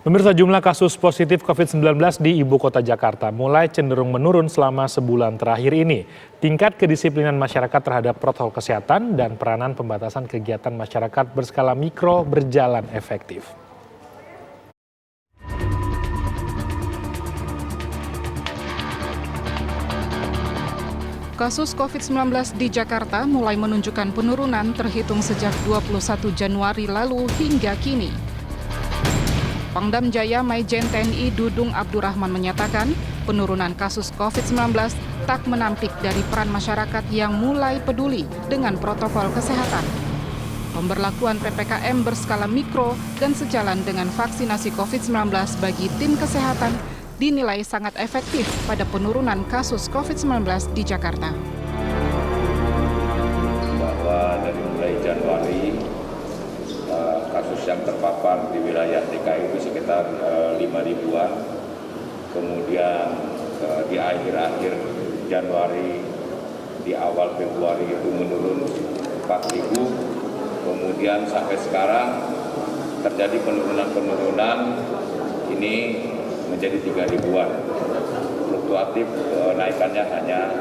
Pemirsa, jumlah kasus positif COVID-19 di ibu kota Jakarta mulai cenderung menurun selama sebulan terakhir ini. Tingkat kedisiplinan masyarakat terhadap protokol kesehatan dan peranan pembatasan kegiatan masyarakat berskala mikro berjalan efektif. Kasus COVID-19 di Jakarta mulai menunjukkan penurunan terhitung sejak 21 Januari lalu hingga kini. Pangdam Jaya Maijen TNI Dudung Abdurrahman menyatakan penurunan kasus COVID-19 tak menampik dari peran masyarakat yang mulai peduli dengan protokol kesehatan. Pemberlakuan PPKM berskala mikro dan sejalan dengan vaksinasi COVID-19 bagi tim kesehatan dinilai sangat efektif pada penurunan kasus COVID-19 di Jakarta. Bahwa dari mulai Januari, kasus yang terpapar di wilayah DKI itu sekitar 5.000-an. Kemudian di akhir-akhir Januari, di awal Februari itu menurun 4.000. Kemudian sampai sekarang terjadi penurunan ini menjadi 3.000-an. Fluktuatif naikannya hanya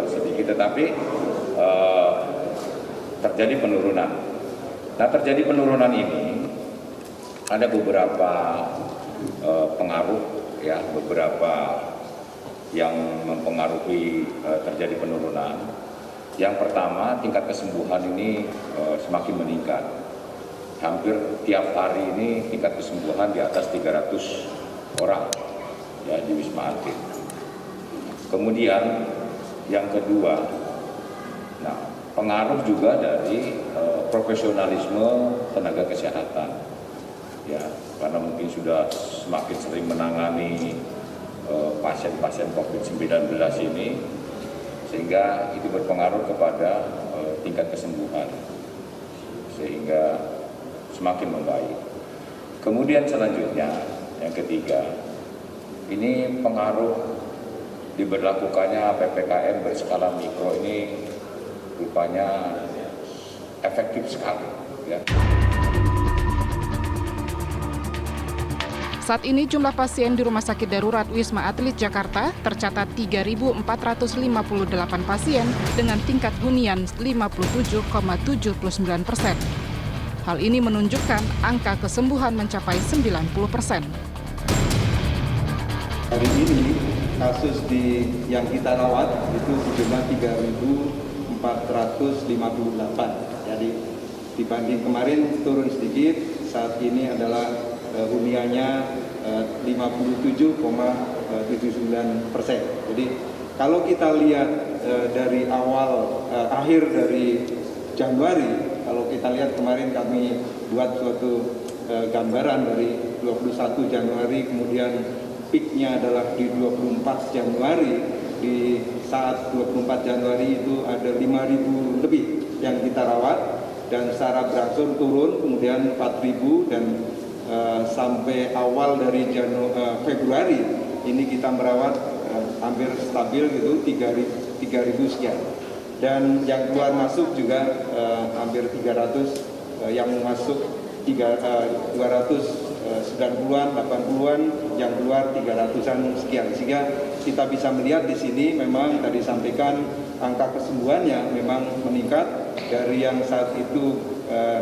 sedikit, tetapi terjadi penurunan. Nah, terjadi penurunan ini ada beberapa pengaruh, ya, beberapa yang mempengaruhi terjadi penurunan. Yang pertama, tingkat kesembuhan ini semakin meningkat. Hampir tiap hari ini tingkat kesembuhan di atas 300 orang, ya, di Wisma Atlet. Kemudian yang kedua, nah, pengaruh juga dari profesionalisme tenaga kesehatan, ya, karena mungkin sudah semakin sering menangani pasien-pasien COVID-19 ini, sehingga itu berpengaruh kepada tingkat kesembuhan, sehingga semakin membaik. Kemudian selanjutnya, yang ketiga, ini pengaruh diberlakukannya PPKM berskala mikro ini rupanya efektif sekali, ya. Saat ini jumlah pasien di Rumah Sakit Darurat Wisma Atlet Jakarta tercatat 3.458 pasien dengan tingkat hunian 57,79%. Hal ini menunjukkan angka kesembuhan mencapai 90%. Hari ini kasus yang kita rawat itu sejumlah 3.458. Jadi dibanding kemarin turun sedikit, saat ini adalah huniannya 57,79%. Jadi kalau kita lihat dari akhir dari Januari, kalau kita lihat kemarin kami buat suatu gambaran dari 21 Januari, kemudian peaknya adalah di 24 Januari. Di saat 24 Januari itu ada 5.000 lebih yang kita rawat, dan secara berangsur turun, kemudian 4.000, dan sampai awal dari Februari ini kita merawat hampir stabil gitu, 3.000 sekian. Dan yang keluar masuk juga hampir 300, yang masuk 290-an, 80-an, yang keluar 300-an sekian. Sehingga kita bisa melihat di sini memang tadi sampaikan angka kesembuhannya memang meningkat dari yang saat itu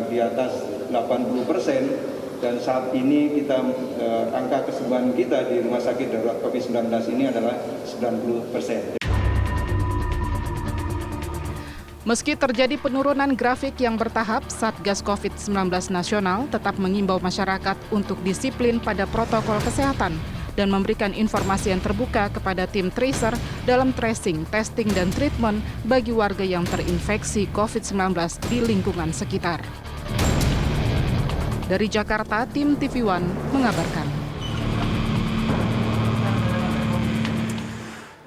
di atas 80%, dan saat ini kita angka kesembuhan kita di Rumah Sakit Darurat COVID-19 ini adalah 90%. Meski terjadi penurunan grafik yang bertahap, Satgas COVID-19 Nasional tetap mengimbau masyarakat untuk disiplin pada protokol kesehatan dan memberikan informasi yang terbuka kepada tim tracer dalam tracing, testing, dan treatment bagi warga yang terinfeksi COVID-19 di lingkungan sekitar. Dari Jakarta, tim TV One mengabarkan.